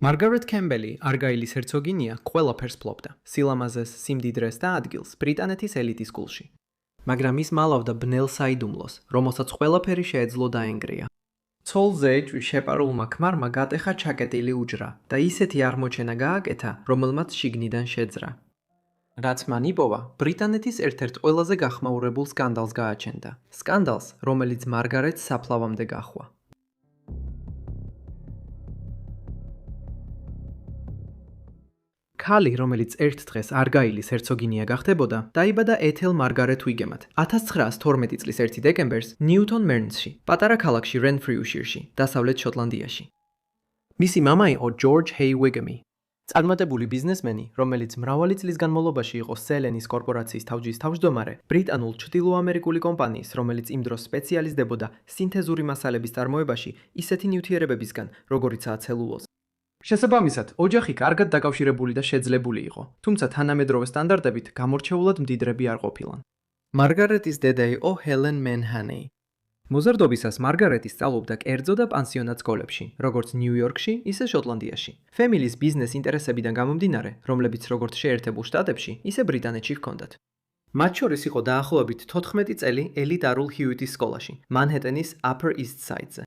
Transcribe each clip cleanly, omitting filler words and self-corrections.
მარგარეტ კემბელი, არგაილის ჰერცოგინია, ყველაფერს ფლობდა. სილამაზეს, სიმდიდრეს და ადგილს ბრიტანეთის ელიტის გულში. მაგრამ ის მალავდა ბნელ საიდუმლოს, რომელსაც ყველაფერი შეეძლო დაენგრია. ცოლ ზეჭვი შეპარულმა ქმარმა გატეხა ჩაკეტილი უჯრა და ისეთი აღმოჩენა გააკეთა, რომელმაც შიგნიდან შეძრა. რაც მან იპოვა, ბრიტანეთის ერთ-ერთ ყველაზე გახმაურებულ სკანდალს გააჩენდა. სკანდალს, რომელიც მარგარეტს საფლავამდე გაჰყვა. ქალი, რომელიც ერთ დღეს არგაილის ჰერცოგინია გახდებოდა, დაიბადა ეთელ მარგარეტ უიგემად 1912 წლის 1 დეკემბერს ნიუტონ მერნსში, პატარა ქალაქში რენფრიუშირში, დასავლეთ შოტლანდიაში. მისი მამა იყო ჯორჯ ჰეი უიგემი, წარმატებული ბიზნესმენი, რომელიც მრავალი წლის განმავლობაში იყო სელენის კორპორაციის თავჯის თავმჯდომარე, ბრიტანულ ჩრდილოამერიკული კომპანიის, რომელიც იმ დროს სპეციალიზდებოდა სინთეზური მასალების წარმოებაში ისეთი ნივთიერებებისგან, როგორიცაა ცელულოზა. შესაბამისად, ოჯახი კარგად დაკავშირებული და შეძლებული იყო, თუმცა თანამედროვე სტანდარტებით გამორჩეულად მდიდრები არ ყოფილან. მარგარეტის დედა იყო ჰელენ მენჰანეი. მოზარდობისას მარგარეტი სწავლობდა კერძო და პანსიონატ სკოლებში, როგორც ნიუ-იორკში, ისე შოტლანდიაში. ფემილის ბიზნეს ინტერესებიდან გამომდინარე, რომლებიც როგორც შეერთებულ შტატებში, ისე ბრიტანეთში ჰქონდათ. მათ შორის იყო დაახლოებით 14 წელი ელიტარულ ჰიუიტის სკოლაში, მანჰეტენის Upper East Side-ზე.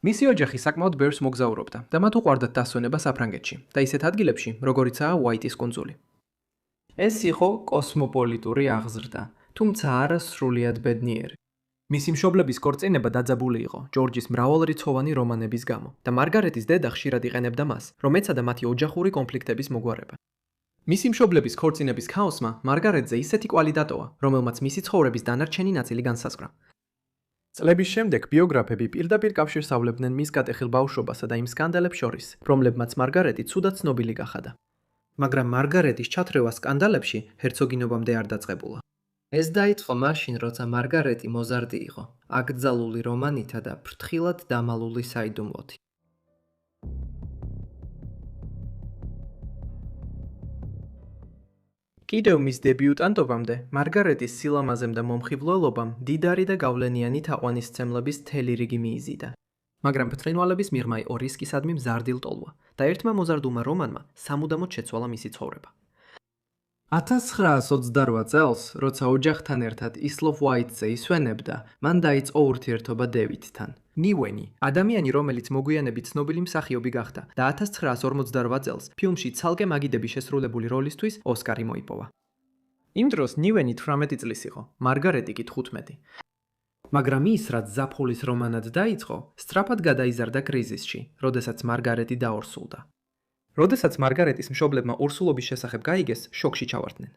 მისი ოჯახი საკმაოდ ბევრს მოგზაურობდა და მათ უყვარდათ დასვენება საფრანგეთში და ისეთ ადგილებში, როგორიცაა უაიტის კუნძული. ეს იყო კოსმოპოლიტური აღზრდა, თუმცა არა სრულიად ბედნიერი. მისი მშობლების ქორწინება დაძაბული იყო ჯორჯის მრავალრიცხოვანი რომანების გამო და მარგარეტის დედა ხშირად იყენებდა მას, რომ ეცადა მათი ოჯახური კონფლიქტების მოგვარება. მისი მშობლების ქორწინების ქაოსმა მარგარეტზე ისეთი კვალი დატოვა, რომელმაც მისი ცხოვრების დანარჩენი ნაწილი განსაზღვრა. წლების შემდეგ ბიოგრაფები პირდაპირ კავშირს ავლებდნენ მის გატეხილ ბავშვობასა და იმ სკანდალებს შორის, რომლებმაც მარგარეტი ცუდად ცნობილი გახადა. მაგრამ მარგარეტის ჩათრევა სკანდალებში ჰერცოგინობამდე არ დაწყებულა. ეს დაიწყო მაშინ, როცა მარგარეტი მოზარდი იყო, აკრძალული რომანითა და ფრთხილად დამალული საიდუმლოთი. კიდევ მის დებიუტანტობამდე, მარგარეტის სილამაზემ და მომხიბვლელობამ დიდარი და გავლენიანი თაყვანისცემლების მთელი რიგი მიიზიდა. მაგრამ ბრწყინვალების მიღმა იყო რისკისადმი მზარდილ ტოლვა და ერთმა მოზარდულმა რომანმა სამუდამოდ შეცვალა მისი ცხოვრება. 1928 წელს, როცა ოჯახთან ერთად ისლ ოფ უაიტზე ისვენებდა, მან დაიწყო ურთიერთობა დევიდთან. ნიუენი, ადამიანი, რომელიც მოგვიანებით ცნობილი მსახიობი გახდა და 1958 წელს ფილმში ცალკე მაგიდები შესრულებული როლისთვის ოსკარი მოიპოვა. იმ დროს ნიუენი 18 წლის იყო, მარგარეტი კი 15. მაგრამ ის, რაც ზაფხულის რომანად დაიწყო, სწრაფად გადაიზარდა კრიზისში, როდესაც მარგარეტი დაორსულდა. როდესაც მარგარეტის მშობლებმა ორსულობის შესახებ გაიგეს, შოკში ჩავარდნენ.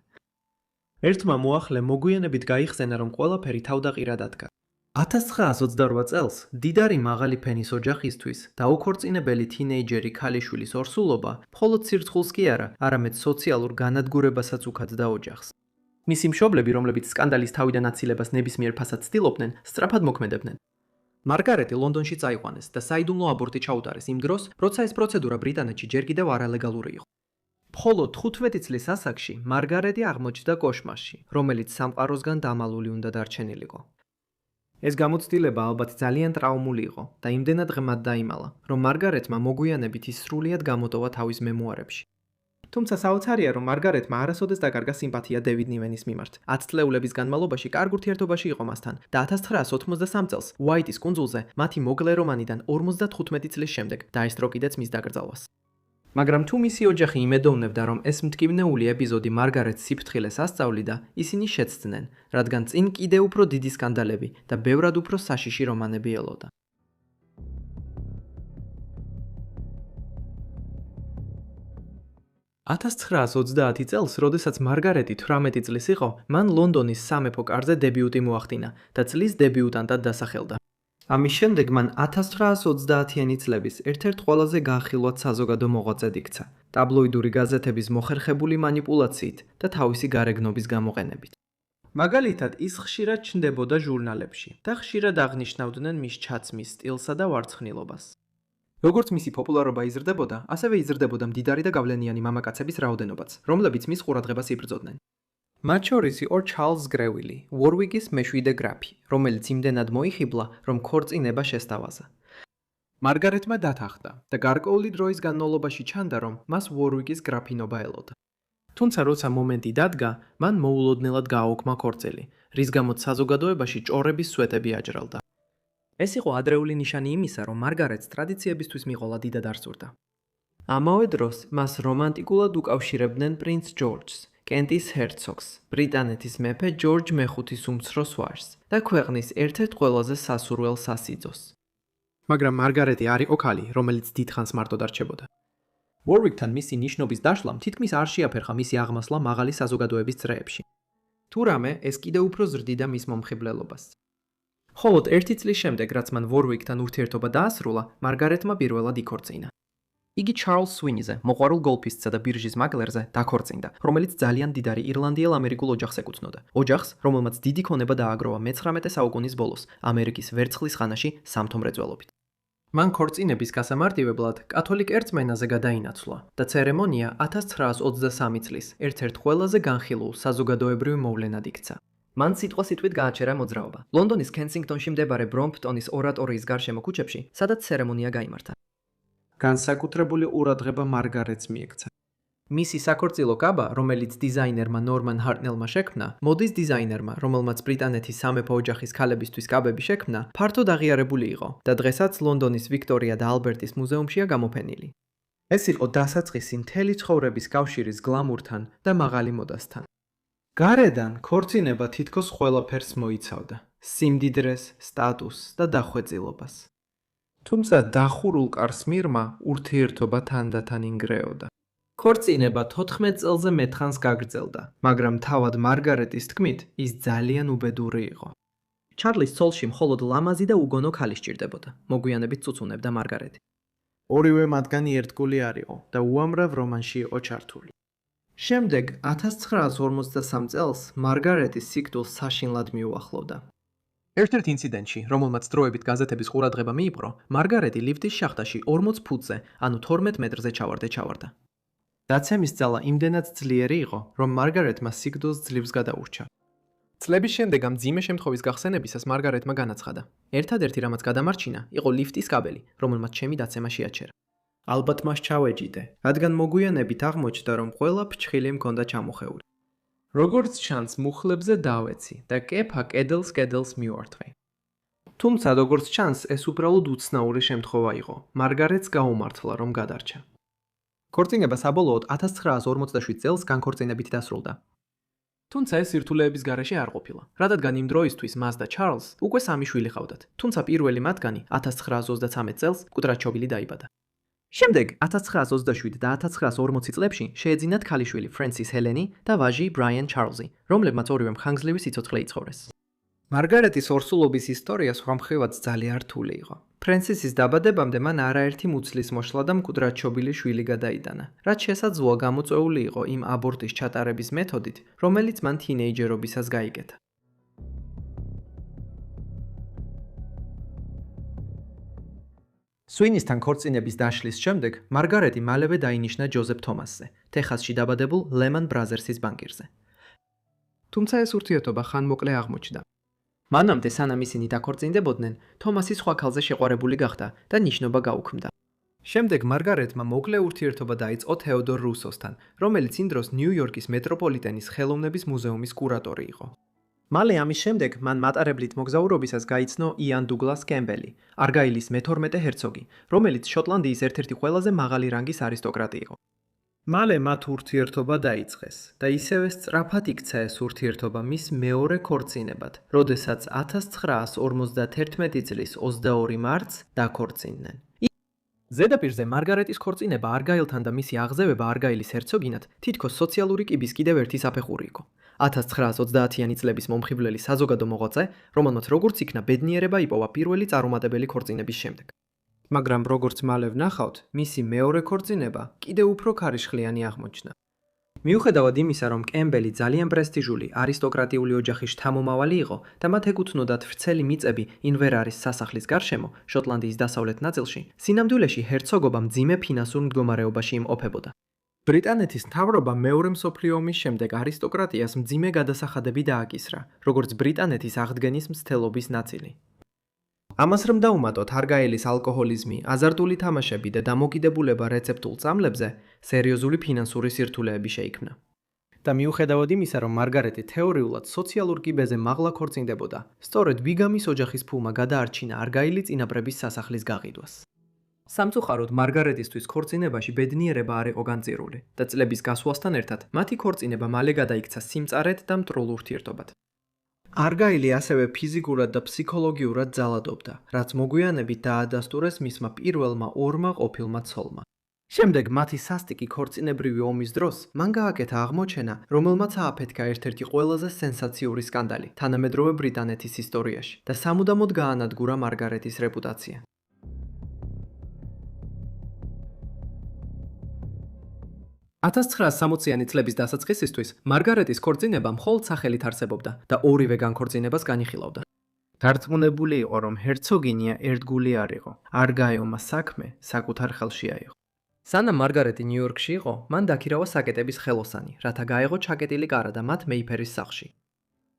ერთმა მოახლე მოგვიანებით გაიხსენა, რომ ყველაფერი თავდაყირად ადგა. 1928 წელს დიდარი მაღალი ფენის ოჯახისთვის დაუქორწინებელი თინეიჯერი ქალიშვილის ორსულობა მხოლოდ სირცხულს კი არა, არამედ სოციალურ განადგურებასაც უქადდა ოჯახს. მისი მშობლები, რომლებიც სკანდალის თავიდან აცილებას ნებისმიერ ფასად ცდილობდნენ, სწრაფად მოქმედებდნენ. მარგარეტი ლონდონში წაიყვანეს და საიდუმლო აბორტი ჩაუტარეს იმ დროს, როცა ეს პროცედურა ბრიტანეთში ჯერ კიდევ არალეგალური იყო. მხოლოდ 15 წლის ასაკში მარგარეტი აღმოჩნდა კოშმარში, რომელიც სამყაროსგან დამალული უნდა დარჩენილიყო. ეს გამოცდილება ალბათ ძალიან ტრაუმული იყო და იმდენად ღრმად დაიმალა, რომ მარგარეტმა მოგვიანებით ის სრულიად გამოტოვა თავის მემუარებში. თუმცა საოცარია, რომ მარგარეტმა არასოდეს დაკარგა სიმპათია დევიდ ნიუენის მიმართ. 10 წლეულების განმავლობაში კარგ ურთიერთობაში იყო მასთან და 1983 წელს უაიტის კუნძულზე მათი მოკლე რომანიდან 55 წლის შემდეგ დაესწრო კიდეც მის დაკრძალვას. მაგრამ თუ მისი ოჯახი იმედოვნებდა, რომ ეს მტკივნეული ეპიზოდი მარგარეტს სიფრთხილეს ასწავლიდა, ისინი შეცდნენ, რადგან წინ კიდევ უფრო დიდი სკანდალები და ბევრად უფრო საშიში რომანები ელოდა. 1930 წელს, როდესაც მარგარეტი 18 წლის იყო, მან ლონდონის სამეფო კარზე დებიუტი მოახდინა და წლის დებიუტანტად დასახელდა. ამის შემდეგ მან 1930-იანი წლების ერთ-ერთ ყველაზე განხილვად საზოგადო მოღვაწედ იქცა, ტაბლოიდური გაზეთების მოხერხებული манипуლაციით და თავისი გარეგნობის გამოყენებით. მაგალითად, ის ხშირად ჩნდებოდა ჟურნალებში და ხშირად აღნიშნავდნენ მის ჩაცმის სტილსა და ვარცხნილობას. როგორც მისი პოპულარობა იზრდებოდა, ასევე იზრდებოდა მდიდარი და გავლენიანი მამაკაცების რაოდენობაც, რომლებიც მის ყურადღებას იბრძოდნენ. მათ შორის იყო ჩარლზ გრევილი, ვორვიკის მეშვიდე გრაფი, რომელიც იმდენად მოიხიბლა, რომ ქორწინება შესთავაზა. მარგარეტმა დათანხმდა და გარკვეული დროის განმავლობაში ჩანდა, რომ მას ვორვიკის გრაფინობა ელოდა. თუმცა როცა მომენტი დადგა, მან მოულოდნელად გააუქმა ქორწილი, რის გამოც საზოგადოებაში ჭორების სვეტები აჭრალდა. ეს იყო ადრეული ნიშანი იმისა, რომ მარგარეტს ტრადიციებისთვის მიყოლა დიდად არ სურდა. ამავე დროს მას რომანტიკულად უკავშირებდნენ პრინც ჯორჯს, კენტის ჰერცოგს, ბრიტანეთის მეფე ჯორჯ მეხუთის უმცროს ვაჟს და ქვეყნის ერთ-ერთ ყველაზე სასურველ სასიძოს. მაგრამ მარგარეტი არ იყო ქალი, რომელიც დიდხანს მარტო დარჩებოდა. ვორვიკთან მისი ნიშნობის დაშლამ თითქმის არ შეაფერხა მისი აღმასლა მაღალი საზოგადოების წრეებში. თუ რამე, ეს კიდევ უფრო ზრდიდა მის მომხიბლელობას. მხოლოდ 1 წლის შემდეგ, რაც მან ვორვიკთან ურთიერთობა დაასრულა, მარგარეტმა პირველად იქორწინა. იგი ჩარლზ სვინიზე, მოყვარულ გოლფისტსა და ბირჟის მაკლერზე დაქორწინდა, რომელიც ძალიან მდიდარი ირლანდიელ-ამერიკულ ოჯახს ეკუთვნოდა. ოჯახს, რომელმაც დიდი ქონება დააგროვა მე-19 საუკუნის ბოლოს, ამერიკის ვერცხლის ხანაში სამთო მრეწველობით. მან ქორწინების გასამარტივებლად კათოლიკ ერწმენაზე გადაინაცვლა და ცერემონია 1923 წლის ერთ-ერთ ყველაზე განხილულ საზოგადოებრივ მოვლენად იქცა. მან სიტყვასიტყვით გააჩერა მოძრაობა ლონდონის კენსინგტონში მდებარე ბრომპტონის ორატორიის გარშემო ქუჩებში, სადაც ცერემონია გაიმართა. განსაკუთრებული ყურადღება მარგარეტს მიექცა. მისი საქორწილო კაბა, რომელიც დიზაინერმა ნორმან ჰარტნელმა შექმნა, მოდის დიზაინერმა, რომელმაც ბრიტანეთის სამეფო ოჯახის ქალებისთვის კაბები შექმნა, ფართოდ აღიარებული იყო და დღესაც ლონდონის ვიქტორია და ალბერტის მუზეუმშია გამოფენილი. ეს იყო დასაწყისი მთელი ცხოვრების კავშირის გლამურთან და მაღალი მოდასთან. გარედან ქორწინება თითქოს ყველაფერს მოიცავდა: სიმდიდრეს, სტატუსს და დახვეწილობას. თუმცა დახურულ კარს მიღმა ურთიერთობა თანდათან ინგრეოდა. ქორწინება 14 წელზე მეტხანს გაგრძელდა, მაგრამ თავად მარგარეტის თქმით, ის ძალიან უბედური იყო. ჩარლის ცოლში მხოლოდ ლამაზი და უგონო ქალი სჭირდებოდა, მოგვიანებით წუწუნებდა მარგარეტი. ორივე მათგანი ერთგული არ იყო და უამრავ რომანში იყო ჩართული. შემდეგ 1953 წელს მარგარეტის სიკვდილს საშინლად მიუახლოვდა. ერთ-ერთ ინციდენტში, რომელმაც დროებით გაზეთების ყურადღება მიიპყრო, მარგარეტი ლიფტის შახტაში 40 ფუტზე, ანუ 12 მეტრზე ჩავარდა. დაცემის ძალა იმდენად ძლიერი იყო, რომ მარგარეტმა სიკვდილს ძლივს გადაურჩა. წლების შემდეგ ამ მძიმე შემთხვევის გახსენებისას მარგარეტმა განაცხადა: ერთადერთი რამაც გადამარჩინა, იყო ლიფტის კაბელი, რომელმაც ჩემი დაცემა შეაჩერა. ალბათ მას ჩავეჯიდე, რადგან მოგვიანებით აღმოჩნდა, რომ ყველა ფრჩხილი მქონდა ჩამოხეული. როგორც ჩანს, მუხლებზე დავეცი და კეფა კედელს მივართვე. თუმცა, როგორც ჩანს, ეს უბრალოდ უცნაური შემთხვევა იყო. მარგარეტს გაუმართლა, რომ გადარჩა. ქორწინება საბოლოოდ 1947 წელს განქორწინებით დასრულდა. თუმცა ეს სირთულეების გარეშე არ ყოფილა, რადგან იმ დროისთვის მას და ჩარლზს უკვე 3 შვილი ჰყავდათ, თუმცა პირველი მათგანი 1933 წელს კუტრაჩობილი დაიბადა. შემდეგ 1927 და 1940 წლებში შეეძინათ ქალიშვილი ფრენსის ჰელენი და ვაჟი ბრაიან ჩარლზი, რომლებმაც ორივემ ხანგრძლივი სიცოცხლე იცხოვრეს. მარგარეტის ორსულობის ისტორია სხვა მხრივაც ძალიან რთული იყო. ფრენსისის დაბადებამდე მან არაერთი მუცლის მოშლა და მკვდრაჩობილი შვილი გადაიტანა, რაც შესაძლოა გამოწვეული იყო იმ აბორტის ჩატარების მეთოდით, რომელიც მან თინეიჯერობისას გაიკეთა. სვინისთან ქორწინების დაშლის შემდეგ მარგარეტი მალევე დაინიშნა ჯოზეფ თომასზე, ტეხასში დაბადებულ ლემან ბრაზერსის ბანკირზე. თუმცა ეს ურთიერთობა ხანმოკლე აღმოჩნდა. მანამდე სანამ ისინი დაქორწინდებოდნენ, თომასი სხვა ქალზე შეყვარებული გახდა და ნიშნობა გაუქმდა. შემდეგ მარგარეტმა მოკლე ურთიერთობა დაიწყო თეოდორ რუსოსთან, რომელიც იმ დროს ნიუ-იორკის მეტროპოლიტენის ხელოვნების მუზეუმის კურატორი იყო. მალე ამის შემდეგ მან მატარებლით მოგზაურობისას გაიცნო იან დუგლას კემბელი, არგაილის მე-12 ჰერცოგი, რომელიც შოტლანდიის ერთ-ერთი ყველაზე მაღალი რანგის არისტოკრატი იყო. მალე მათ ურთიერთობა დაიწყეს და ისევე სწრაფად იქცა ეს ურთიერთობა მის მეორე ქორწინებად, როდესაც 1951 წლის 22 მარტს დაქორწინდნენ. ზედაპირზე მარგარეტის ქორწინება არგაილთან და მისი აღზევება არგაილის ჰერცოგინად თითქოს სოციალური კიბის კიდევ ერთი საფეხური იყო. 1930-იანი წლების მომხიბვლელი საზოგადო მოღვაწე, რომელმაც როგორც იქნა ბედნიერება იპოვა პირველი წარუმატებელი ქორწინების შემდეგ. მაგრამ როგორც მალე ვნახავთ, მისი მეორე ქორწინება კიდევ უფრო ქარიშხლიანი აღმოჩნდა. მიუხედავად იმისა, რომ კემბელი ძალიან პრესტიჟული არისტოკრატიული ოჯახის შთამომავალი იყო და მათ ეკუთვნოდათ ვრცელი მიწები ინვერარის სასახლის გარშემო, შოტლანდიის დასავლეთ ნაწილში, სინამდვილეში ჰერცოგობა მძიმე ფინანსურ მდგომარეობაში იმყოფებოდა. ბრიტანეთის მთავრობამ მეორე მსოფლიო ომის შემდეგ არისტოკრატიას მძიმე გადასახადები დააკისრა, როგორც ბრიტანეთის აღდგენის მცდელობის ნაწილი. ამას რომ დავუმატოთ არგაილის ალკოჰოლიზმი, აზარტული თამაშები და დამოკიდებულება რეცეპტულ წამლებზე, სერიოზული ფინანსური სირთულეები შეიქმნა. და მიუხედავად იმისა, რომ მარგარეტი თეორიულად სოციალურ კიბეზე მაღლა ქორწინდებოდა, სწორედ ბიგამის ოჯახის ფულმა გადაარჩინა არგაილი წინაპრების სასახლის გაყიდვას. სამწუხაროდ მარგარეტისთვის ქორწინებაში ბედნიერება არ იყო განწირული და წლების გასვლასთან ერთად მათი ქორწინება მალე გადაიქცა სიმწარედ და მტრულ ურთიერთობად. არგაილი ასევე ფიზიკურად და ფსიქოლოგიურად ძალადობდა, რაც მოგვიანებით დაადასტურეს მისმა პირველმა ორმა ყოფილმა ცოლმა. შემდეგ მათი სასტიკი ქორწინებრივი ომის დროს მან გააკეთა აღმოჩენა, რომელმაც ააფეთქა ერთ-ერთი ყველაზე სენსაციური სკანდალი თანამედროვე ბრიტანეთის ისტორიაში და სამუდამოდ გაანადგურა მარგარეტის რეპუტაცია. 1960-იანი წლების დასაწყისისთვის მარგარეტის ქორწინება მხოლოდ სახელით არსებობდა და ორივე განქორწინებას განიხილავდა. დარწმუნებული იყო, რომ ჰერცოგინია ერთგული არ იყო. არგაილმა საქმე საკუთარ ხელში აიღო. სანამ მარგარეტი ნიუ-იორკში იყო, მან დაქირავა საკეტების ხელოსანი, რათა გაეღო ჩაკეტილი კარა და მათ მეიფერის სახლში.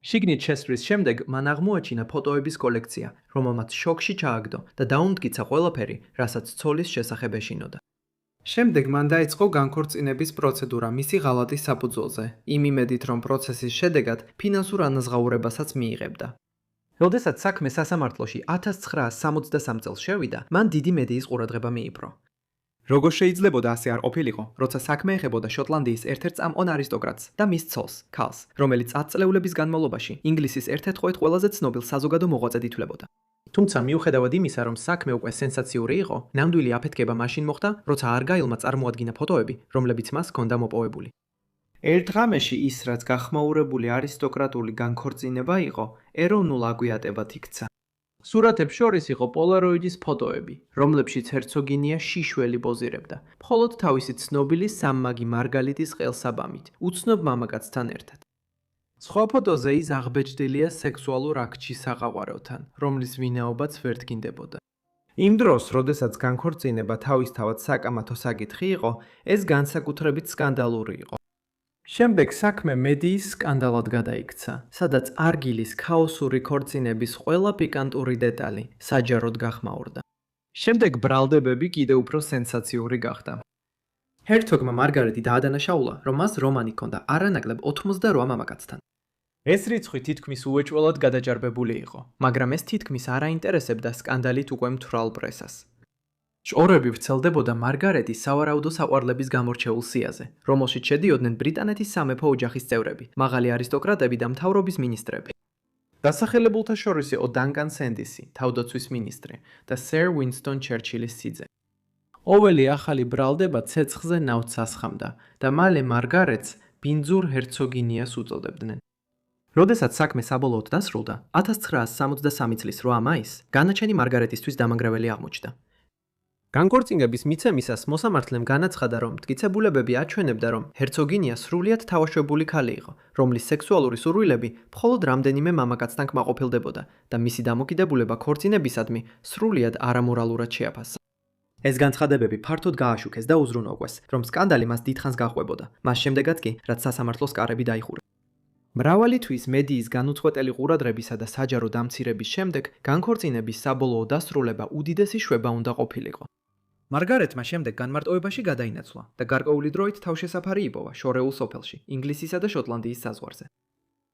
შიგნით შესვლის შემდეგ მან აღმოაჩინა ფოტოების კოლექცია, რომელმაც შოკში ჩააგდო და დაუმტკიცა ყველაფერი, რასაც ცოლის შესახებ ეშინოდა. შემდეგ მან დაიწყო განქორწინების პროცედურა მისი ღალატის საფუძველზე, იმ იმედით, რომ პროცესის შედეგად ფინანსურ ანაზღაურებასაც მიიღებდა. როდესაც საქმე სასამართლოში 1963 წელს შევიდა, მან დიდი მედიის ყურადღება მიიპყრო. როგორ შეიძლებოდა ასე არ ყოფილიყო, როცა საქმე ეხებოდა შოტლანდიის ერთ-ერთ წამყვან არისტოკრატს და მის ცოლს, ქალს, რომელიც 10 წლეულების განმავლობაში ინგლისის ერთ-ერთ ყველაზე ცნობილ საზოგადო მოღვაწედ ითვლებოდა. თუმცა მიუხედავად იმისა, რომ საქმე უკვე სენსაციური იყო, ნამდვილი აფეთქება მაშინ მოხდა, როცა არგაილმა წარმოადგინა ფოტოები, რომლებიც მას ჰქონდა მოპოვებული. ერთ ღამეში ის, რაც გახმაურებული არისტოკრატული განქორწინება იყო, ეროვნულ აგვიატებად იქცა. სურათებს შორის იყო პოლაროიდის ფოტოები, რომლებშიც ჰერცოგინია შიშველი პოზირებდა, მხოლოდ თავისი ცნობილი სამმაგი მარგალიტის ყელსაბამით, უცნობ მამაკაცთან ერთად. სხვა ფოტოზე ის აღბეჭდილია სექსუალურ აქტში საყავარელთან, რომლის ვინაობაც ვერ დგინდებოდა. იმ დროს, როდესაც განქორწინება თავისთავად საკამათო საკითხი იყო, ეს განსაკუთრებით სკანდალური იყო. შემდეგ საქმე მედიის სკანდალად გადაიქცა, სადაც არგილის ქაოსური ქორწინების ყველა პიკანტური დეტალი საჯაროდ გახმაურდა. შემდეგ ბრალდებები კიდევ უფრო სენსაციური გახდა. ჰერცოგმა მარგარეტი დაადანაშაულა, რომ მას რომანი ჰქონდა არანაკლებ 88 მამაკაცთან. ეს რიცხვი თითქმის უეჭველად გადაჭარბებული იყო, მაგრამ ეს თითქმის არ აინტერესებდა სკანდალით უკვე მთვრალ პრესას. ჭორები ვრცელდებოდა მარგარეტის სავარაუდო საყვარლების გამორჩეულ სიაზე, რომელშიც შედიოდნენ ბრიტანეთის სამეფო ოჯახის წევრები, მაღალი არისტოკრატები და მთავრობის მინისტრები. დასახელებულთა შორის იყო დანკან სენდისი, თავდაცვის მინისტრი და სერ უინსტონ ჩერჩილის სიძე. ყოველი ახალი ბრალდება ცეცხლზე ნავთს ასხამდა და მალე მარგარეტს ბინძურ ჰერცოგინიას უწოდებდნენ. როდესაც საქმე საბოლოოდ დასრულდა, 1963 წლის 8 მაისს განაჩენი მარგარეტისთვის დამანგრეველი აღმოჩნდა. განქორწინების მიცემისას მოსამართლემ განაცხადა, რომ მტკიცებულებები აჩვენებდა, რომ ჰერცოგინია სრულიად თავაშვებული ქალი იყო, რომლის სექსუალური სურვილები მხოლოდ რამდენიმე მამაკაცთან კმაყოფილდებოდა და მისი დამოკიდებულება ქორწინებისადმი სრულიად არამორალურად შეაფასა. ეს განცხადებები ფართოდ გააშუქეს და უზრუნველყვეს, რომ სკანდალი მას დიდხანს გაჰყვებოდა, მას შემდეგაც კი, რაც სასამართლოს კარები დაიხურა. მრავალი თვის მედიის განუწყვეტელი ყურადღებისა და საჯარო დამცირების შემდეგ განქორწინების საბოლოო დასრულება უდიდესი შვება უნდა ყოფილიყო. მარგარეტმა შემდეგ განმარტოებაში გადაინაცვლა და გარკვეული დროით თავშესაფარი იპოვა შორეულ სოფელში, ინგლისისა და შოტლანდიის საზღვარზე.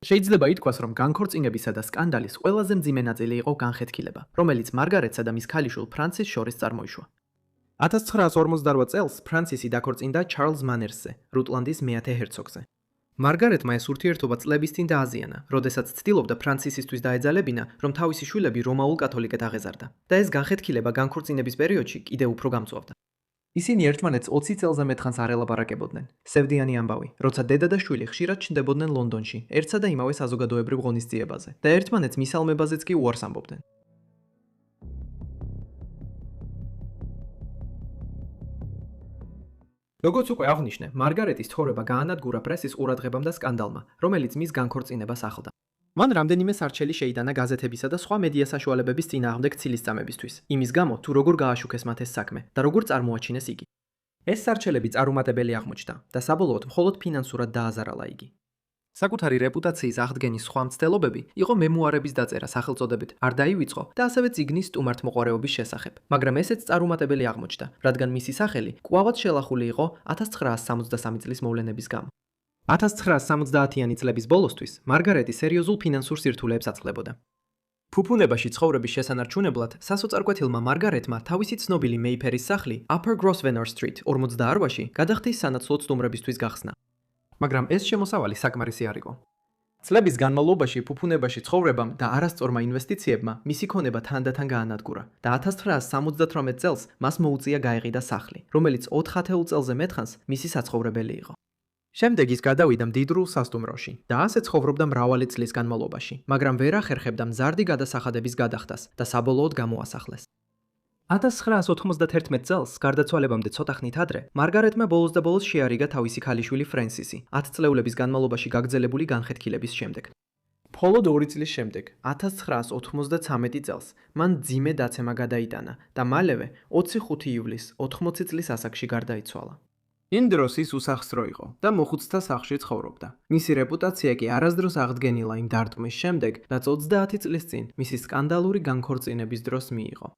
შეიძლება ითქვას, რომ განქორწინებისა და სკანდალის ყველაზე მძიმე ნაწილი იყო განხეთქილება, რომელიც მარგარეტსა და მის ქალიშვილ ფრანცის შორის წარმოიშვა. 1948 წელს ფრანცისი დაქორწინდა ჩარლზ მანერსზე, რუტლანდის მეათე ჰერცოგზე. მარგარეტმა ეს ურთიერთობა წლების წინ დააზიანა, როდესაც ცდილობდა ფრანცისისთვის დაეძალებინა, რომ თავისი შვილები რომაულ კათოლიკედ აღეზარდა და ეს განხეთქილება განქორწინების პერიოდში კიდევ უფრო გამწვავდა. ისინი ერთმანეთს 20 წელზე მეტხანს არ ელაპარაკებოდნენ. სევდიანი ამბავი, როცა დედა და შვილი ხშირად ჩნდებოდნენ ლონდონში, ერთსა და იმავე საზოგადოებრივ ღონისძიებაზე და ერთმანეთს მისალმებაზეც კი უარს ამბობდნენ. როგორც უკვე აღვნიშნე, მარგარეტის ცხოვრება გაანადგურა პრესის ყურადღებამ და სკანდალმა, რომელიც მის განქორწინებას ახლდა. მან რამდენიმე სარჩელი შეიტანა გაზეთებისა და სხვა მედია საშუალებების წინააღმდეგ ცილისწამებისთვის, იმის გამო, თუ როგორ გააშუქეს მათ ეს საქმე და როგორ წარმოაჩინეს იგი. ეს სარჩელები წარუმატებელი აღმოჩნდა და საბოლოოდ მხოლოდ ფინანსურად დააზარალა იგი. საკუთარი რეპუტაციის აღდგენის სხვა მცდელობები იყო მემუარების დაწერა სახელწოდებით არ დაივიწყო და ასევე წიგნის სტუმართმოყვარეობის შესახებ, მაგრამ ესეც წარუმატებელი აღმოჩნდა, რადგან მისი სახელი კვლავაც შელახული იყო 1973 წლის მოვლენების გამო. 1970-იანი წლების ბოლოსთვის მარგარეტი სერიოზულ ფინანსურ სირთულეებს აწყდებოდა. ფუფუნებაში ცხოვრების შესანარჩუნებლად სასოწარკვეთილმა მარგარეტმა თავისი ცნობილი მეიფერის სახლი Upper Grosvenor Street 48-ში გადახდის სანაცვლოდ სტუმრებისთვის გახსნა. მაგრამ ეს შემოსავალი საკმარისი არ იყო. წლების განმავლობაში ფუფუნებაში ცხოვრებამ და არასწორმა ინვესტიციებმა მისი ქონება თანდათან გაანადგურა და 1978 წელს მას მოუწია გაეყიდა სახლი, რომელიც 4 ათეულ წელზე მეტხანს მისი საცხოვრებელი იყო. შემდეგ ის გადავიდა მდიდრულ სასტუმროში და ასე ცხოვრობდა მრავალი წლის განმავლობაში, მაგრამ ვერ ახერხებდა მზარდი გადასახადების გადახდას და საბოლოოდ გამოასახლეს. 1991 წელს, გარდაცვალებამდე ცოტა ხნით ადრე, მარგარეტმა ბოლოს და ბოლოს შეარიგა თავისი ქალიშვილი ფრენსისი, 10 წლეულების განმავლობაში გაგრძელებული განხეთქილების შემდეგ. მხოლოდ 2 წლის შემდეგ, 1993 წელს, მან ძიმე დაცემა გადაიტანა და მალევე 25 ივლისს 80 წლის ასაკში გარდაიცვალა. იმ დროს ის უსახსრო იყო და მოხუცთა სახლში ცხოვრობდა. მისი რეპუტაცია კი არასდროს აღდგენილა იმ დარტყმის შემდეგ, რაც 30 წლის წინ მისი სკანდალური განქორწინების დროს მიიღო.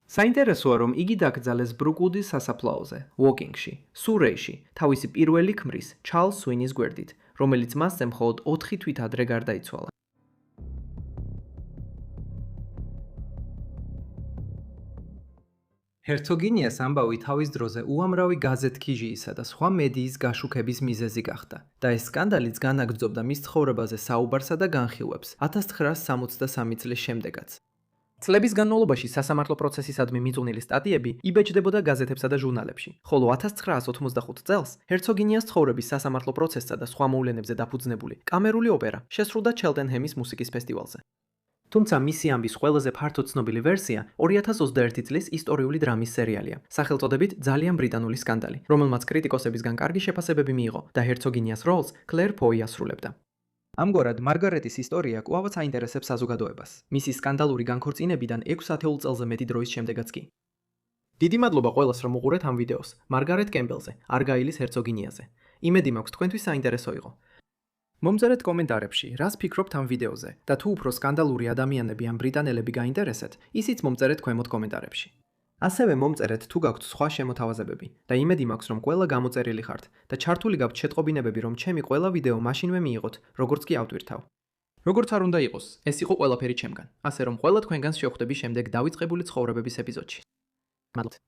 საინტერესოა, რომ იგი დაკრძალეს ბრუკუდის სასაფლაოზე, უოკინგში, სურეიში, თავისი პირველი ქმრის, ჩარლზ სუინის გვერდით, რომელიც მასზე მხოლოდ 4 თვით ადრე გარდაიცვალა. ჰერცოგინიას ამბავი თავის დროზე უამრავი გაზეთ-ქიჟიისა და სხვა მედიის გაშუქების მიზეზი გახდა და ეს სკანდალიც განაგრძობდა მის ცხოვრებაზე საუბარსა და განხილვებს 1963 წლის შემდეგაც. წლების განმავლობაში სასამართლო პროცესისადმი მიწვნილი სტატიები იბეჭდებოდა გაზეთებსა და ჟურნალებში, ხოლო 1985 წელს ჰერცოგინიას ცხოვრების სასამართლო პროცესსა და სხვა მოვლენებზე დაფუძნებული კამერული ოპერა შესრულდა ჩელტენჰემის მუსიკის ფესტივალზე. თუმცა მისი ამბის ყველაზე ფართოდ ცნობილი ვერსია 2021 წლის ისტორიული დრამის სერიალია, სახელწოდებით ძალიან ბრიტანული სკანდალი, რომელმაც კრიტიკოსებისგან კარგი შეფასებები მიიღო და ჰერცოგინიას როლს კლერ პოი ასრულებდა. ამგვარად, მარგარეტის ისტორია კვლავაც აინტერესებს საზოგადოებას, მისი სკანდალური განქორწინებიდან 6 ათეულ წელზე მეტი დროის შემდეგაც კი. დიდი მადლობა ყველას, რომ უყურეთ ამ ვიდეოს მარგარეტ კემბელზე, არგაილის ჰერცოგინიაზე. იმედი მაქვს, თქვენთვის საინტერესო იყო. მომწერეთ კომენტარებში, რას ფიქრობთ ამ ვიდეოზე და თუ უფრო სკანდალური ადამიანები ან ბრიტანელები გაინტერესეთ, ისიც მომწერეთ ქვემოთ კომენტარებში. ასევე მომწერეთ თუ გაქვთ სხვა შემოთავაზებები და იმედი მაქვს, რომ ყველა გამოწერილი ხართ და ჩართული გაქვთ შეტყობინებები, რომ ჩემი ყველა ვიდეო მაშინვე მიიღოთ, როგორც კი ავტვირთავ. როგორც არ უნდა იყოს, ეს იყო ყველაფერი ჩემგან, ასე რომ ყველა თქვენგანს შევხვდები შემდეგ დავიწყებული ცხოვრებების ეპიზოდში. მადლობთ.